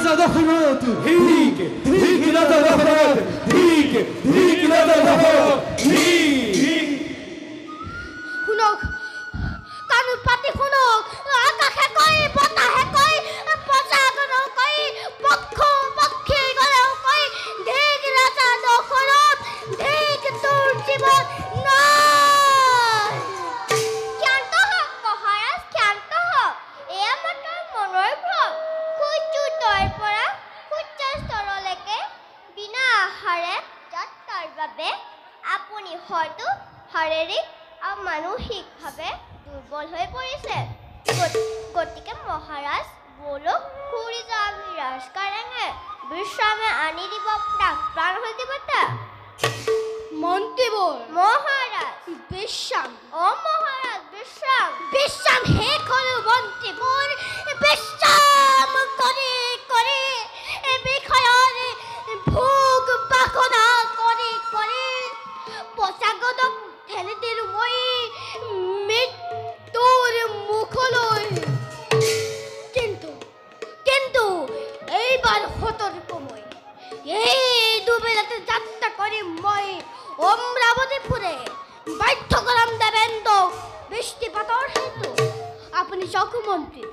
ৰাজা দশৰথ ঠিক ঠিক ৰাজা দশৰথ ঠিক ঠিক ৰাজা দশৰথ ঠিক শুনক কানুন পাতি শুনক আকাশে কয় বতাহে কয় প্ৰজাগণ কয় পক্ষ পক্ষী গলেও কয় ঠিক ৰাজা দশৰথ ঠিক তোৰ জীৱন নাই ক্ষান্ত হওক মহাৰাজ ক্ষান্ত হওক এয়া মাত্ৰ মনৰ ভ্ৰম সূৰ্যোদয়ৰ পৰা সূৰ্যাস্তৰলৈকে বিনা আহাৰে যাত্ৰাৰ বাবে আপুনি হয়তো শাৰীৰিক আৰু মানসিকভাৱে দুৰ্বল হৈ পৰিছে গতিকে মহাৰাজ বলক ফুৰি যাওঁ আমি ৰাজকাৰেঙে বিশ্ৰামে আনি দিব প্ৰাণ হৈ দিবতা মন্ত্ৰীবোৰ মহাৰাজ বিশ্ৰাম মহাৰাজ বিশ্ৰাম বিশ্ৰাম শেষ হ'লেও মন্ত্ৰীবোৰ বিশ্ৰাম কৰি কৰি বিষয়ৰ ভোগ বাসনা কৰি কৰি প্ৰজাগণক ঠেলি দিলোঁ মই মৃত্যুৰ মুখলৈ কিন্তু এইবাৰ সতৰ্ক মই এই দুবেলাতে যাত্ৰা কৰিম মই অমৰাৱতীপুৰে বাধ্য কৰাম দেৱেন্দ্ৰক বৃষ্টিপাতৰ হেতু আপুনি চাওক মন্ত্ৰী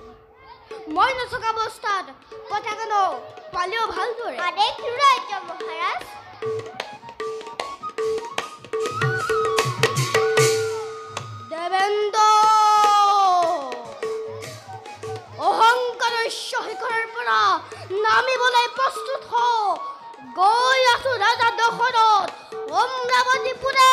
মই নথকা অৱস্থাত কথাখন পালেও ভালদৰে আদেশ ৰাজ্য মহাৰাজ দেৱেন্দ্ৰ অহংকাৰৰ শিখৰৰ পৰা নামিবলৈ প্ৰস্তুত হ গৈ আছো ৰাজা দশৰথ অমৰাৱতীপুৰে